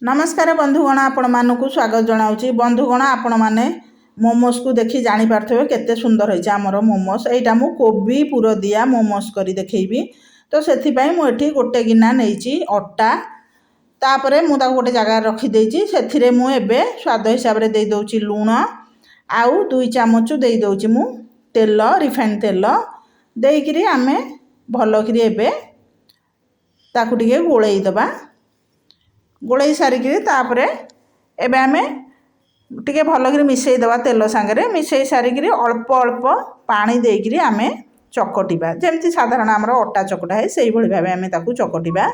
नमस्कार बंधुगण आपण मानक स्वागत जनाऊँ बंधुगण आपण मैंने मोमोस को देखी जापारे केते सुंदर होती आमर मोमोस यहाँ मु कोबी पुर दिया मोमोस कर देखी तो से मुझे गोटे गिना नहीं अटा तापर मुझे गोटे जगह रखीदे से मुझे स्वाद हिसाब से दे दूँ लुण आउ 2 चामच दे दूँ मु तेल रिफाइंड तेल देकरी आम भलकरी एबे ताकू टिके गोलैदबा गोलई सारिकी तापर एबे आमे टिके भलकरी मिसई दबा तेल सांगरे मिसई सारिकी अल्प अल्प पानी देकरी आमे चकटिबा जेमती साधारण आमर अटा चकटा है से भाई भाव आम ताकू चकटिबा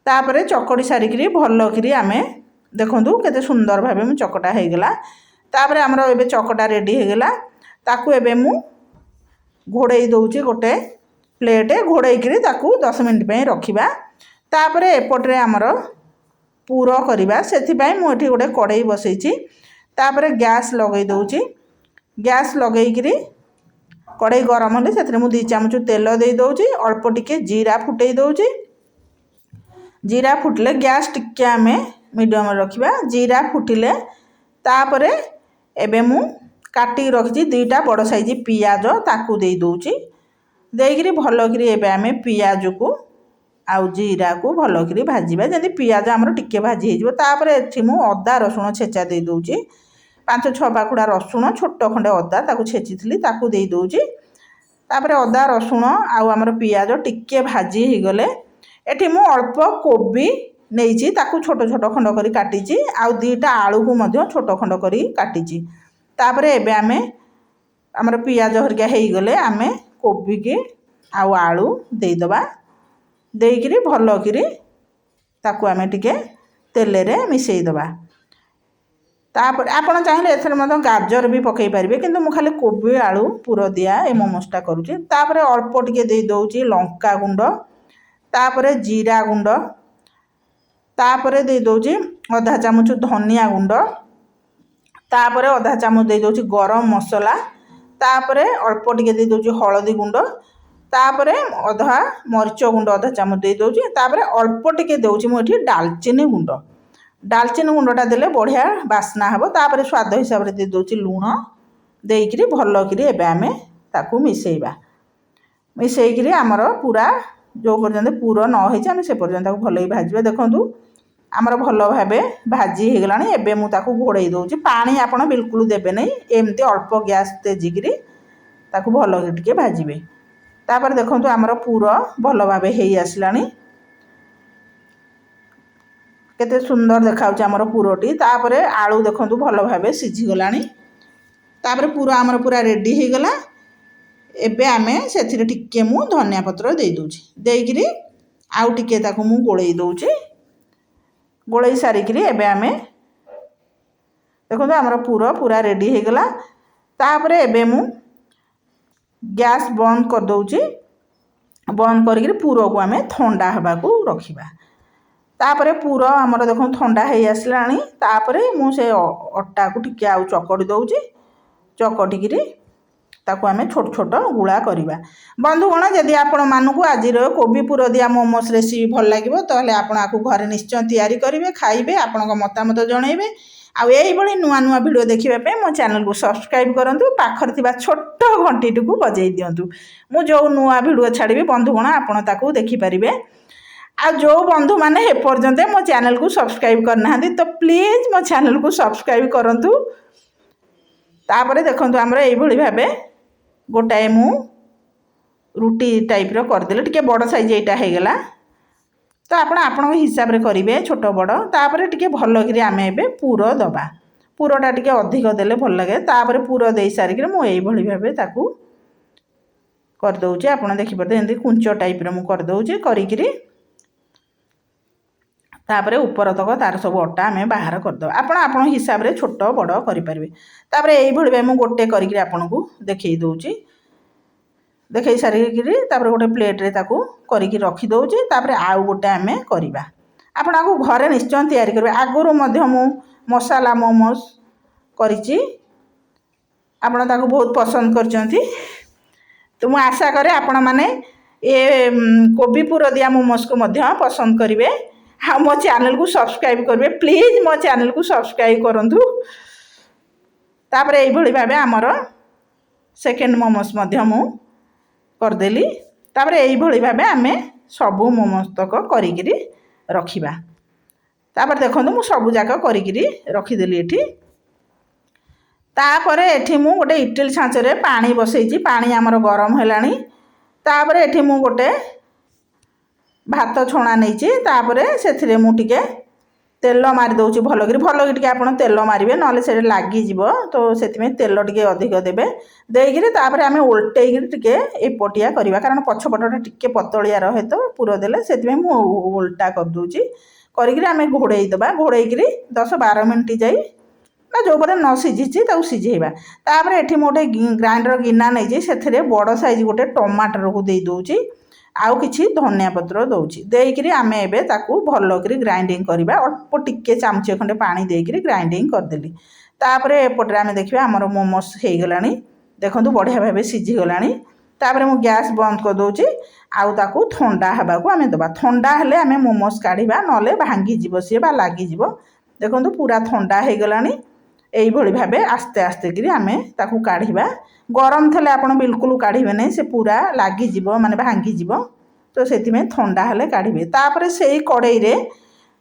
तापर चकटी सारिकी भलकरी आमे देखंतु केते सुंदर भाव मु चकटा हो गला तापर आमर एबे चकटा रेडी हो गला ताकू एबे मु घोड़े दउची गोटे प्लेट घोड़े ताकू 10 मिनट पे रखिबा तापर एपटे आमर पूर करवा से मुझे गोटे कड़ई बसई तापर गैस लगे दूची गैस लगेकरी कड़ई गरम होले से 2 चामच तेल दे दूची अल्प टिके जीरा फुटे दूची जीरा फुटले गैस टिके आम मीडियम रखा जीरा फुटिले तापर एबे मु काटी रखी 2टा बड़ साइज पियाज ताकू दे दूची देकरी भलकरी एबे आम पियाज को आउ जीरा को भलकरी भाजवा जमी पियाज आमर टिके भाजी होपर एठी मु अदा रसुण छेचा दे दूची 5-6 पाखुड़ा रसुण छोट खंडे अदा ताकू छेची ताकू दे दूची तापर अदा रसुण आउ आमर पियाज टिके भाजी हो गले एठी मु अल्प कोबी नहीं ताकू छोट छोट खंड करी काटी आउ 2टा आलू को मध्य छोट खंड करी काटी तापर एबे आमे आमर पियाज हरिका हो गले आमे कोबी के आउ आलू देदबा देकरी भलकरी ताकू आमे टिके तेल रे मिसई दबा तापर आपण चाहिए एथर मत गाजर भी पकई पारे किंतु मु खाली कोबी आलू पुर दिया ए मोमोसटा करूची तापर अल्प टिके दे दउची लंका गुंड तापर जीरा गुंड तापर दे दउची आधा चामच धनिया गुंड तापर आधा चामच दे दउची गरम मसला तापर अल्प टिके दे दउची हळदी गुंड तापर अधा मरीच गुंड आधा चामच दे दूची तापर अल्प टिके दूची मुझे डालचीनी गुंडटा देले बढ़िया बास्ना हे तापर स्वाद हिसाब से दे दूची लुण देकरी भलकरी एबे आमे ताकू मिसईबा मिसईकरी आमर पूरा जो पर्यंत पूर न होइछ आमे से पर्यंत भल भाजबा देखंतु आमर भल भाबे भाजी हो गलानी एबे मु ताकू घोड़ई दूची पानी आपण बिल्कुल देबे नहीं एमती अल्प गैस तेजिकरी ताकू भलकरी टिके भाजिबे तापर देखंतु आमर पूर भल भाव हो आसलानी केते सुंदर देखाउछ आमर पूरटी तापर आलू देखंतु भल भाव सिझी गलानी तापर पूरा आमर पूरा रेडी हो गला एबे आमे सेथिरे टिके मु धनिया पत्र दे दूची देकरी आउ टिके ताकू मु गोलई दूची गोलई सारिकरी एबे आमे देखंतु आमर पूर पूरा रेडी हो गला तापर एबे मु गैस बंद कर दूची बंद करके पूर को आम ठंडा हवा को रखा तापर पूर आमर देख ठंडा हो आसलानी तापर मुझे अटा को टिके आउ चकड़ी दूची चकटिकी ताकू आम छोट छोट गुला करवा बंधुगण जदि आपण मानक आज कोबी पुर दिया मोमोस रेसिपी भल लगे तो आपको घरे निश्चय तैयारी करेंगे खाइबे आपण मतामत जनइबे आउ यही नुआ नुआ वीडियो देखापी मो चैनल को सब्सक्राइब करूँ पाखर थी छोट घंटी को बजाई दिंतु मु जो नुआ वीडियो छाड़ी बंधुगण आपड़ ताकू देखिपारे आ जो बंधु मैंने एपर्यंत मो चैनल को सब्सक्राइब करना तो प्लीज मो चैनल को सब्सक्राइब करूँ तापर देखो आमर यही भाव गोटाए मु रुटी टाइप करदे टे बड़ साइज यहाँ होगला तो आपण हिसाब से करेंगे छोट बड़ तापर टिके भलकरी आम ए पूर दबा पूरटा टिके अधिक देले भल लगे तापर पूर दे सारिक मुझे भाव ताकू करदे आप देखिपारे एमती कुंच टाइप मु करदे करी तापर ऊपर तक तार सब अटा आम बाहर करदे आपण हिसाब से छोट बड़ करें तापर यही भाव मुझे गोटे करके देखई दूची देखई सारिकी तापर गोटे प्लेट रे ताकू करके रखीदे तापर आउ गोटे आम करवा आपको घरे निश्चय तैयारी करेंगे आगुरी मु मसाला मोमोस करिछि आपण ताकू बहुत पसंद करचंती तो मु आशा करे आपण माने ए कोबी पुर दिया मोमोस को मध्य पसंद करेंगे हाँ मो चैनल को सब्सक्राइब करेंगे प्लीज मो चैनल को सब्सक्राइब करूँ तापर यही भाव आमर सेकेंड मोमोस मु करदेली तापर यही भाव आम सबू मोमोस तक करी रखिबा तापर देखो मु सबू जाक करी रखीदेली एठी तापर एठी मु गोटे इटिल छाँचरे पानी बसैची पानी आमर गरम हेलानी तापर एठी मु गोटे भात छणा नहीं तापर से मुझे तेल मारी दौची भल कि आप तेल मारे ना से लगिज तो से तेल टे अधिक देवे देकर तापर आम उल्टे एपटिया करवा कारण पछपटा टे पतलिया रहे तो पुर देले से उल्टा करदे करें घोड़ेदबा घोड़े 10-12 मिनट जाई ना जो पटे न सीझी सीझेबा तापर एठी मोटे ग्राइंडर गिना नहीं से बड़ साइज गोटे टमाटर को दे दूची आउ किछि धनिया पत्र दौची देकरी आम एबे ताकू भल करी ग्राइंडिंग करवा अल्प टिके चामचे खंडे पानी देकरी ग्राइंडिंग करदेली तापर एपटे आम देखिए आमर मोमोस हो गलानी देखंतु बढ़िया भाव सीझी गलानी तापर मु गैस बंद कर दौची आउ ताकू ठंडा हवा को आम दबा ठंडा हेले आम मोमोस काढ़ा नले भांगी जीव सी बा लागिजिव देखंतु पूरा ठंडा हो गलानी यही भाव आस्ते आस्ते करी आम ताकू काढ़ा गरम थे आप बिल्कुल काढ़े नहीं से पूरा लगिज माने भांगीज तो से ठंडा हेले काढ़े तापर से कड़ई रे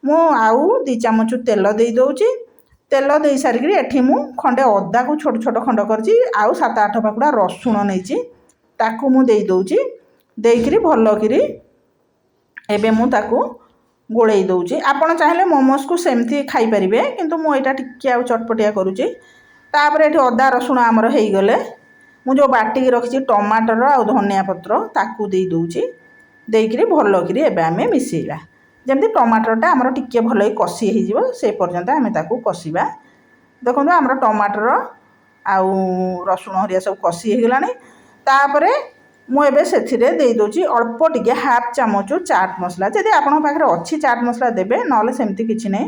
मु आउ 2 चामच तेल दे दौची तेल दे सारिकी एठी मु खंडे अदा को छोट छोट खंड करची आउ 7-8 पाखुड़ा रसुण नहीं ताकू मु दे दौची देकरी भल करी एबे मु ताकू गोलई दौची आपण चाहिले मोमोस को सेमती खाई परिबे किंतु मु एटा टिके आउ चटपटिया करूची तापर एठी अदा रसुण आमर हो गले मु जो बाटिकी रखी टमाटर आ धनिया पत्र ताकू दे दौची देकरी भल करी एबे आमे मिसेइबा जेमती टमाटरटा आमर टिके भल कषि हो से पर्यंत आमे ताकू कषिबा देखो आमर टमाटर आउ रसुण हरिया सब कषि हो गलानी तापरे मु एबे सेथिरे दे दोची अल्प टिके हाफ चामच चाट मसला जदि आपन पाखरे अच्छी चाट मसला देबे नले सेमती किछि नै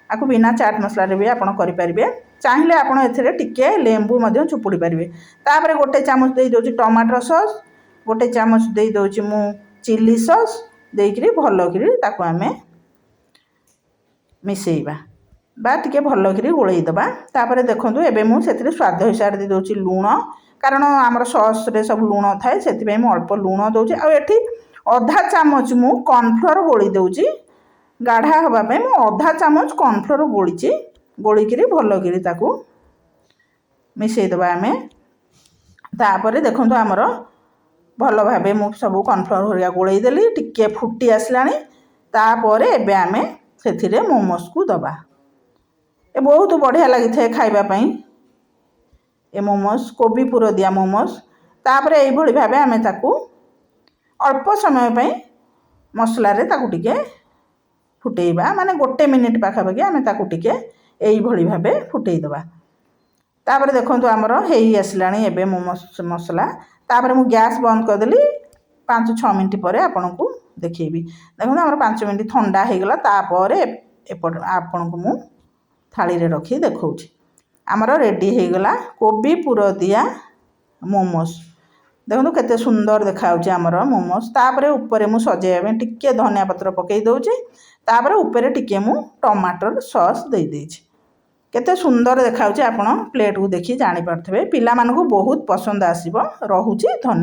आकु बिना चाट मसला रे भी आपन करि परिबे चाहिले आपन एथिरे टिके लेंबू मध्य चुपुड़ी परिबे तापरे गोटे चामच दे दोची टमाटर सॉस गोटे चामच दे दोची मु चिली सॉस देकरी भल करी ताकू आमे मिसेइबा बा टिके भल करी गोलई दबा तापरे देखंतु एबे मु सेथिरे स्वाद हिसाब दे दोची लूण कारण आमर सॉस रे सब लूण थाए से अल्प लूण दौची आ एठी आधा चामच मु कॉर्नफ्लोर गोली दौची गाढ़ा हवापे मु आधा चामच कॉर्नफ्लोर गोलीची गोलिकी भल करी ताकू मिसेइदबा आमे तापरे देखंतु आमर भल भावे मु सब कॉर्नफ्लोर हरिया गोलई देली टिके फुटी आसलानी तापरे एबे आमे सेथिरे मोमोस को दबा ए बहुत बढ़िया लगी थे खाइबा पई ए मोमोस कोबी पुर दिया मोमोस तापर यही भाव आम ताकू अल्प समय पे मसला रे ताकू टिके फुटेइबा माने 1 मिनिट पाखापाखि आम ताकू टिके यही भाव फुटेइदबा तापर देखंतु आमर हेई आसलानी एबे मोमोस मसला तापर मु गैस बंद करदेली 5-6 मिनिट पर आपनको देखिएबी देखंतु आमर 5 मिनिट ठंडा हो गला तापर एपट आपनको मु थाली रे रखी देखौछि आमर रेडी हो गला कोबी पुर दिया मोमोस देखो केते सुंदर देखा आमर मोमोस तापर ऊपर मु सजेया टिके धनिया पत्र पकई दौची तापर ऊपर टिके मु टमाटर सॉस दे देछि केते सुंदर देखा आपण प्लेट को देखि जानि पारथबे पिला मानको बहुत पसंद आसीबो रहुची धन्यवाद।